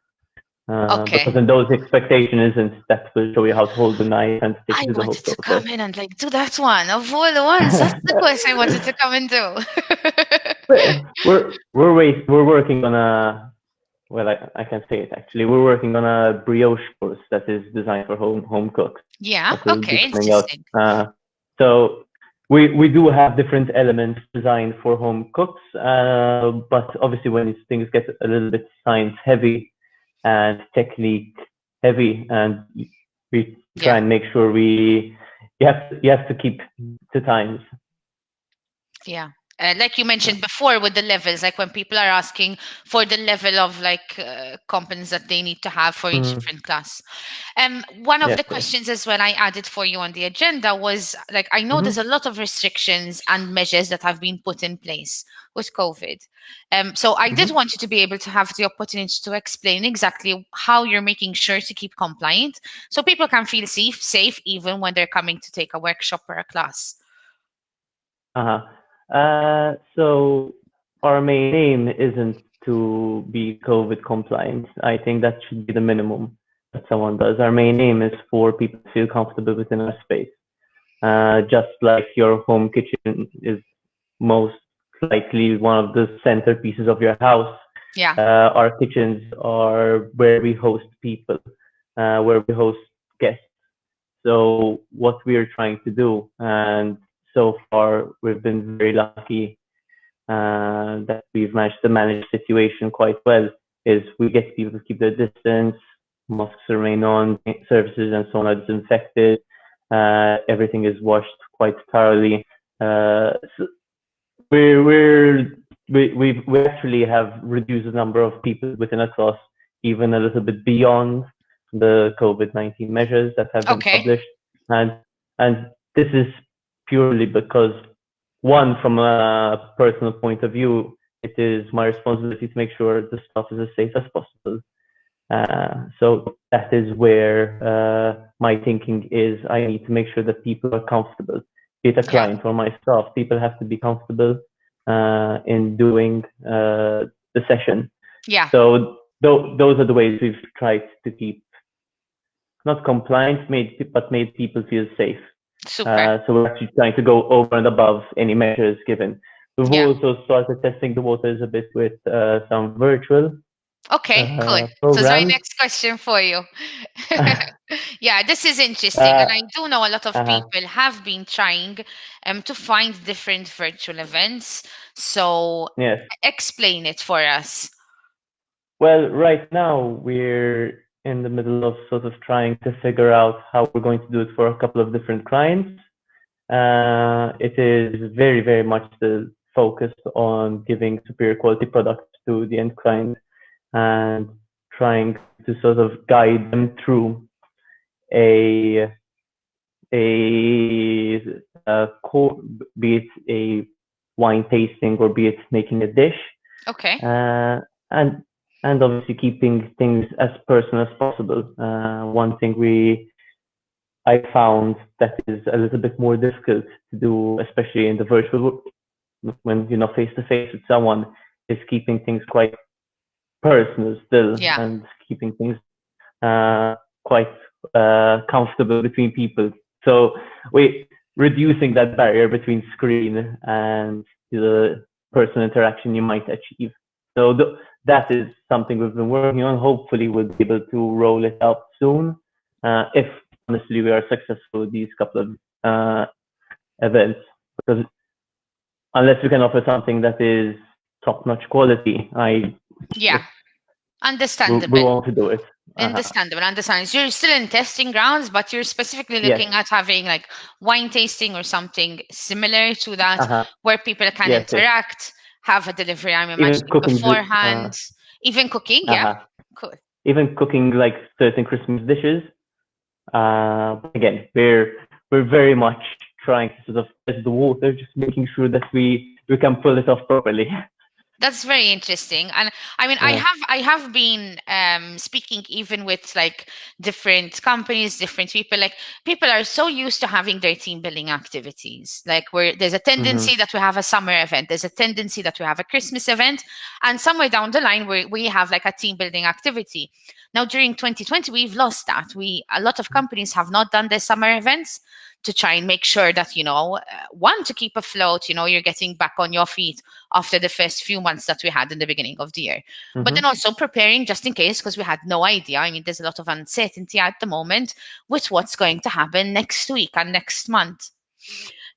Okay. Because in those expectation isn't that will show you how to hold the knife and stick I to the whole wanted to come process. in and like do that one of all the ones. That's the quest I wanted to come and do. We're working on a well, I can say it actually. We're working on a brioche course that is designed for home cooks Yeah. that will be Okay. coming out. Interesting. So we do have different elements designed for home cooks, but obviously when these things get a little bit science heavy and technique heavy, and we try Yeah. and make sure you have to keep to times. Yeah. Like you mentioned before with the levels, like when people are asking for the level of like competence that they need to have for each Mm, different class. One of yes, the yes. questions as well I added for you on the agenda was like, I know there's Hmm. a lot of restrictions and measures that have been put in place with COVID. So I did Hmm. want you to be able to have the opportunity to explain exactly how you're making sure to keep compliant so people can feel safe even when they're coming to take a workshop or a class. Uh-huh. So our main aim isn't to be COVID compliant. I think that should be the minimum that someone does. Our main aim is for people to feel comfortable within our space. Just like your home kitchen is most likely one of the centerpieces of your house, Yeah. our kitchens are where we host people, where we host guests. So what we're trying to do, and so far we've been very lucky that we've managed to manage the situation quite well, is we get people to keep their distance, masks remain on, surfaces and so on are disinfected, everything is washed quite thoroughly. So we actually have reduced the number of people within a class even a little bit beyond the COVID-19 measures that have been Okay. published, and and this is purely because one, from a personal point of view, it is my responsibility to make sure the staff is as safe as possible. So that is where my thinking is. I need to make sure that people are comfortable, be it a Yeah. client or my staff. People have to be comfortable in doing the session. Yeah. So those are the ways we've tried to keep not compliant, but made people feel safe. Super. So we're actually trying to go over and above any measures given. We've Yeah. also started testing the waters a bit with some virtual Okay, cool. So it's my programs. next question for you. Yeah, this is interesting. And uh, I do know a lot of uh-huh. people have been trying to find different virtual events. So Yes. explain it for us. Well, right now we're in the middle of sort of trying to figure out how we're going to do it for a couple of different clients. It is very, very much still focused on giving superior quality products to the end client and trying to sort of guide them through a a, be it a wine tasting or be it making a dish, Okay. uh, and and obviously keeping things as personal as possible. One thing I found that is a little bit more difficult to do, especially in the virtual when you're not face to face with someone, is keeping things quite personal still Yeah. and keeping things quite comfortable between people. So we reducing that barrier between screen and the personal interaction you might achieve. So that is something we've been working on. Hopefully, we'll be able to roll it out soon. If honestly we are successful with these couple of events, because unless we can offer something that is top-notch quality, Yeah. we Understandable. want to do it. Uh-huh. Understandable. So you're still in testing grounds, but you're specifically Yes. looking at having like wine tasting or something similar to that, Uh-huh. where people can Yes, yes. interact, have a delivery, I'm Even imagining cooking, beforehand, even cooking. Yeah, uh-huh. cool. Even cooking like certain Christmas dishes. Again, we're very much trying to sort of test the water, just making sure that we we can pull it off properly. That's very interesting. And I mean, Uh, I have been speaking even with like different companies, different people. Like people are so used to having their team building activities. Like where there's a mhm, tendency that we have a summer event, there's a tendency that we have a Christmas event, and somewhere down the line we have like a team building activity. Now during 2020, we've lost that. A lot of companies have not done their summer events to try and make sure that, one, to keep afloat, you're getting back on your feet after the first few months that we had in the beginning of the year. But then mhm, also preparing just in case, because we had no idea. I mean, there's a lot of uncertainty at the moment with what's going to happen next week and next month.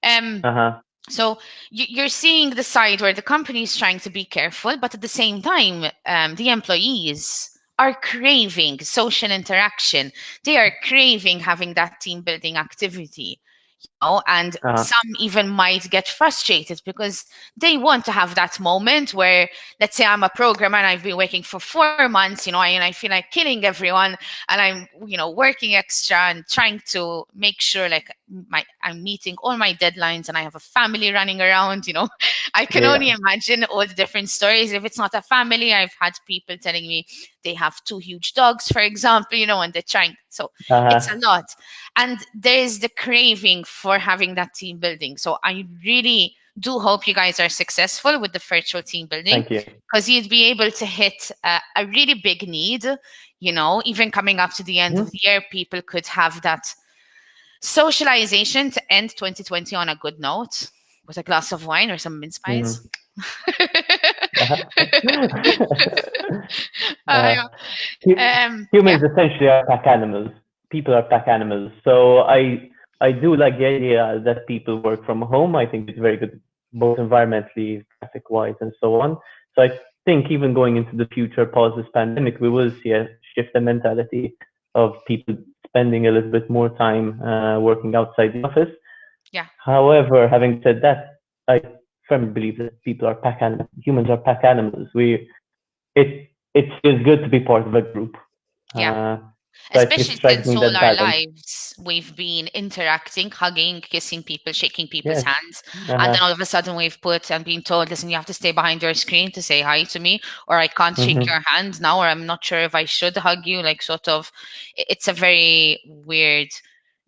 Um, uh-huh, so you're seeing the side where the company is trying to be careful, but at the same time, the employees are craving social interaction. They are craving having that team building activity. And uh-huh, some even might get frustrated because they want to have that moment where, let's say I'm a programmer and I've been working for 4 months, and I feel like killing everyone, and I'm, working extra and trying to make sure like I'm meeting all my deadlines, and I have a family running around. I can only yeah, imagine all the different stories. If it's not a family, I've had people telling me they have two huge dogs, for example, and they're trying. So it's a uh-huh, lot, and there's the craving for having that team building. So I really do hope you guys are successful with the virtual team building, thank you. because you'd be able to hit a really big need. Even coming up to the end of Mhm, the year, people could have that socialization to end 2020 on a good note with a glass of wine or some mince pies. mhm, uh-huh. uh, Uh, yeah, Humans essentially are pack animals. People are pack animals. So I do like the idea that people work from home. I think it's very good, both environmentally, traffic wise, and so on. So I think even going into the future, post this pandemic, we will see a shift in mentality of people spending a little bit more time working outside the office. yeah, However, having said that, I firmly believe that people are pack animals. Humans are pack animals. It feels good to be part of a group. yeah. Uh, so I think it Especially strikes since me all that our balance. lives we've been interacting, hugging, kissing people, shaking people's Yes. hands, and then Uh-huh. all of a sudden we've put and been told, listen, you have to stay behind your screen to say hi to me, or I can't shake Mm-hmm. your hand now, or I'm not sure if I should hug you. Like, sort of, it's a very weird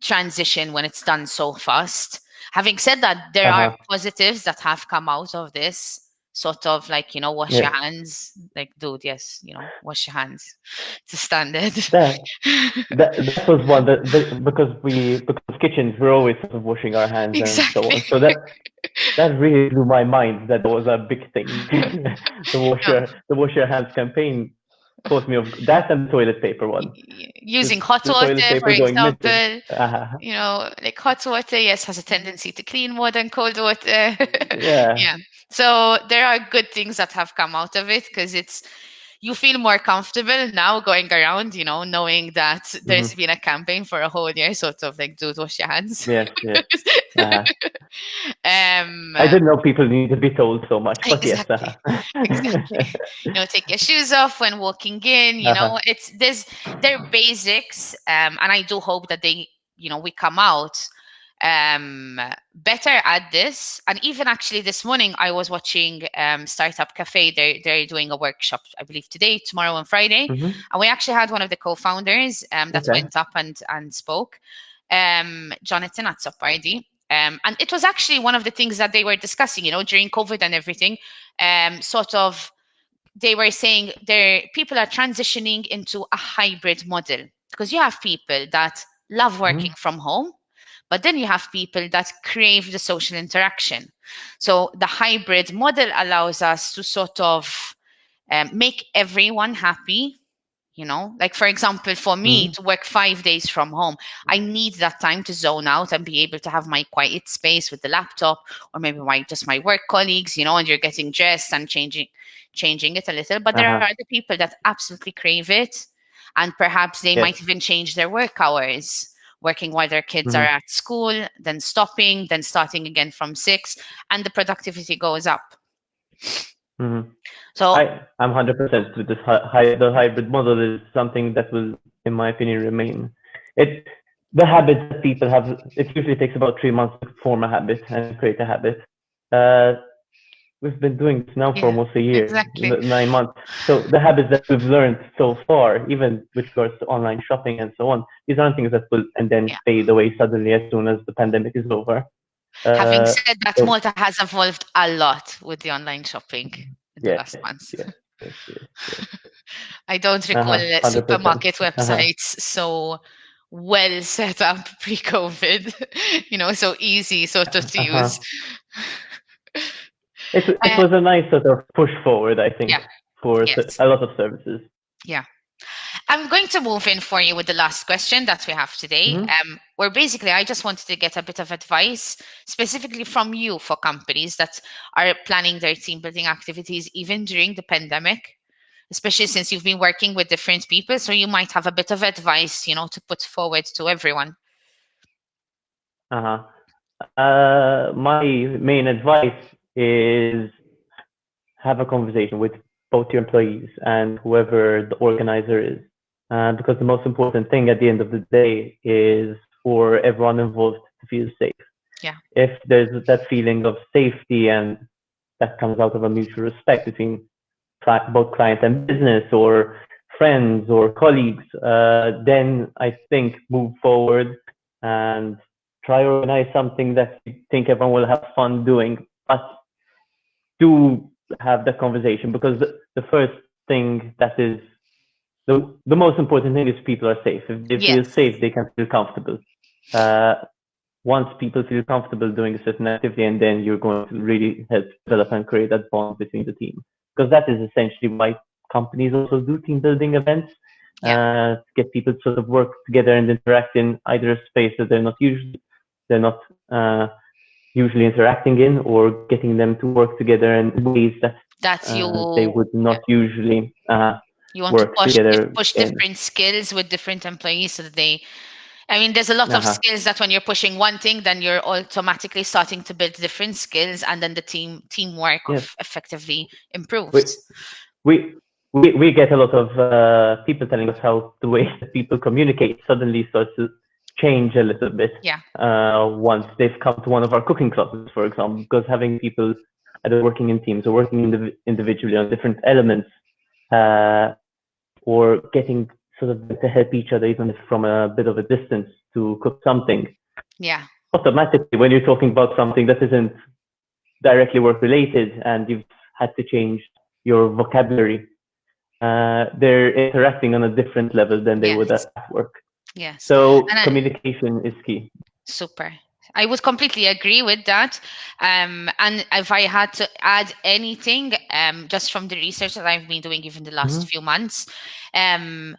transition when it's done so fast. Having said that, there are Uh-huh. positives that have come out of this. Sort of like, wash your Yes. hands. Like, dude, yes, wash your hands. It's a standard. That that was one because kitchens we're always sort of washing our hands and so Exactly. on. So that really blew my mind that was a big thing. No, The wash your hands campaign caught me of that and the toilet paper one. using hot The toilet water, for paper going missing. example, like hot water, yes, has a tendency to clean more than cold water. Yeah. Yeah. So there are good things that have come out of it, because you feel more comfortable now going around, knowing that there's Mm-hmm. been a campaign for a whole year, sort of like, dude, wash your hands. Yes. Yes. Uh-huh. um, I didn't know people need to be told so much, but yes. exactly. Exactly. Take your shoes off when walking in. Uh-huh. They're basics, and I do hope that we come out better at this. And even actually this morning, I was watching Startup Cafe. They're doing a workshop, I believe today, tomorrow, and Friday, Mm-hmm. and we actually had one of the co-founders that Okay. went up and spoke, Jonathan at Sopardi. And it was actually one of the things that they were discussing, during COVID and everything. Sort of, they were saying people are transitioning into a hybrid model, because you have people that love working Mm-hmm. from home, but then you have people that crave the social interaction. So the hybrid model allows us to sort of make everyone happy. Like, for example, for me Mm-hmm. to work 5 days from home, I need that time to zone out and be able to have my quiet space with the laptop, or maybe my work colleagues, and you're getting dressed and changing it a little. But there are Uh-huh. other people that absolutely crave it, and perhaps they Yes. might even change their work hours, working while their kids are Mm-hmm. at school, then stopping, then starting again from 6, and the productivity goes up. Mm-hmm. So I'm 100% with this. The hybrid model is something that will, in my opinion, remain. It the habits that people have. It usually takes about 3 months to form a habit and create a habit. Uh, we've been doing this now for Yeah, almost a year, exactly. 9 months. So the habits that we've learned so far, even with regards to online shopping and so on, these aren't things that will and then Yeah. fade away suddenly as soon as the pandemic is over. Having Uh, said that, so Malta has evolved a lot with the online shopping in the yes, last months. yes, yes, yes, yes. I don't recall 100%. supermarket websites so well set up pre-COVID, so easy sort of to Uh-huh. use. It Uh, was a nice sort of push forward, I think, yeah, for yes, a lot of services. yeah. I'm going to move in for you with the last question that we have today, Hmm. where basically I just wanted to get a bit of advice specifically from you for companies that are planning their team building activities even during the pandemic, especially since you've been working with different people. So you might have a bit of advice, to put forward to everyone. Uh-huh. My main advice is have a conversation with both your employees and whoever the organizer is. Because the most important thing at the end of the day is for everyone involved to feel safe. Yeah. If there's that feeling of safety and that comes out of a mutual respect between both client and business or friends or colleagues, then I think move forward and try to organize something that you think everyone will have fun doing. But do have that conversation because the first thing that is the most important thing is people are safe. If they feel Yes. safe, they can feel comfortable. Uh, Once people feel comfortable doing a certain activity, and then you're going to really help develop and create that bond between the team. Because that is essentially why companies also do team building events, Yeah. to get people to sort of work together and interact in either a space that they're not uh, usually interacting in, or getting them to work together in ways that That they you, would yeah, not usually you want to work together push in. different skills with different employees so that I mean, there's a lot of Uh-huh. skills that when you're pushing one thing, then you're automatically starting to build different skills, and then the teamwork Yes, effectively we improves. we we get a lot of people telling us how the way that people communicate suddenly starts to change a little bit Yeah. once they've come to one of our cooking classes, for example, because having people either working in teams or working individually on different elements, uh, or getting sort of to help each other, even if from a bit of a distance, to cook something. Yeah. Automatically, when you're talking about something that isn't directly work related and you've had to change your vocabulary, they're interacting on a different level than they would Yes. at work. Yes. So And communication is key. super. I would completely agree with that. And if I had to add anything, just from the research that I've been doing even the last Mm-hmm. few months,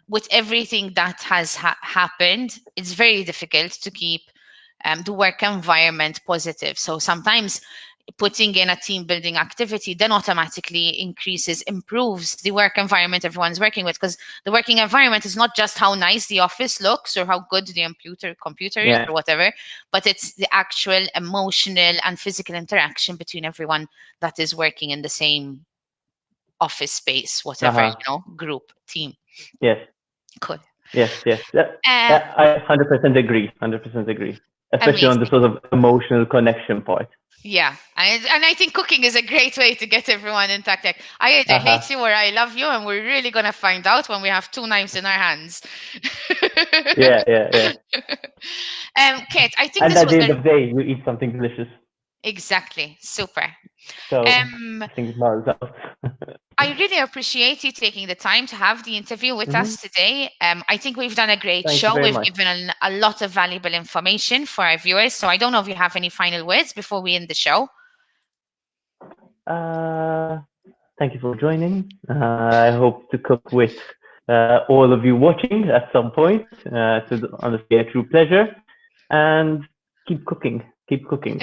with everything that has happened, it's very difficult to keep the work environment positive. So sometimes putting in a team building activity then automatically improves the work environment everyone's working with, because the working environment is not just how nice the office looks or how good the computer is Yeah. or whatever, but it's the actual emotional and physical interaction between everyone that is working in the same office space, whatever, Uh-huh. group, team. Yes. Cool. Yes. Yes. uh, Yeah, I 100% agree. 100% agree. Especially on the Amazing. sort of emotional connection part. Yeah, and I think cooking is a great way to get everyone intact. Like, I either hate Uh-huh. you or I love you, and we're really gonna find out when we have two knives in our hands. Yeah. Yeah. Yeah. Kate, I think And this at was the a end of the day, you eat something delicious. exactly super. So Um, I think it matters out. I really appreciate you taking the time to have the interview with Hmm. us today. I think we've done a great Thank you show. very We've much. given a lot of valuable information for our viewers. So I don't know if you have any final words before we end the show. Uh, Thank you for joining. I hope to cook with all of you watching at some point. To honestly a true pleasure. And keep cooking. Keep cooking.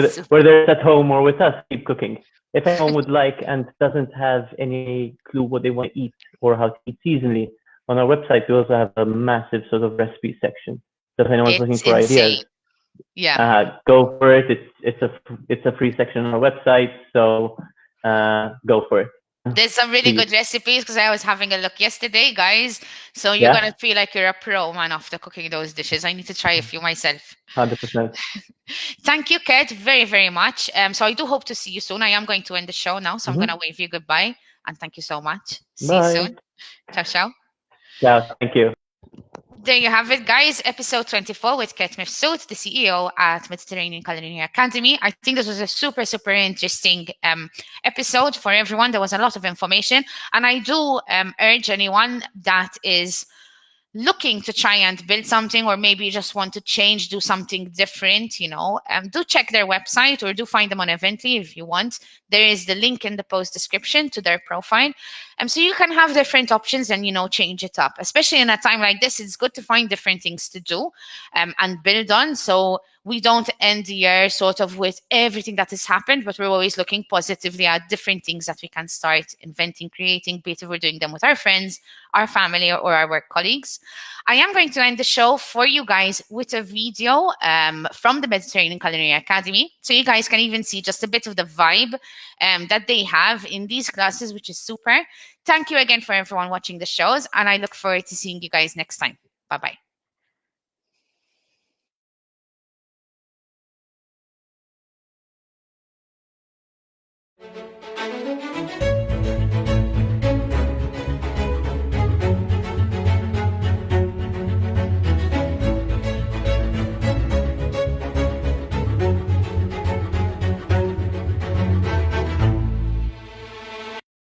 Super. Whether it's at home or with us, keep cooking. If anyone would like and doesn't have any clue what they want to eat or how to eat seasonally, on our website we also have a massive sort of recipe section. So if anyone's looking It's for ideas, insane. Yeah. go for it. It's a free section on our website, so go for it. There's some really Please. good recipes because I was having a look yesterday, guys. So you're Yeah, gonna feel like you're a pro man after cooking those dishes. I need to try a few myself. 100%. Thank you, Kurt, very, very much. So I do hope to see you soon. I am going to end the show now, so I'm going to wave you goodbye. And thank you so much. See you Bye. soon. Ciao, ciao. Yeah, thank you. There you have it, guys. Episode 24 with Kurt Mifsud, the CEO at Mediterranean Culinary Academy. I think this was a super, super interesting episode for everyone. There was a lot of information. And I do urge anyone that is looking to try and build something, or maybe you just want to change, do something different, do check their website, or do find them on Evently if you want. There is the link in the post description to their profile. So you can have different options and change it up. Especially in a time like this, it's good to find different things to do and build on, so we don't end the year sort of with everything that has happened, but we're always looking positively at different things that we can start inventing, creating, be it if we're doing them with our friends, our family, or our work colleagues. I am going to end the show for you guys with a video from the Mediterranean Culinary Academy. So you guys can even see just a bit of the vibe that they have in these classes, which is super. Thank you again for everyone watching the shows, and I look forward to seeing you guys next time. Bye-bye.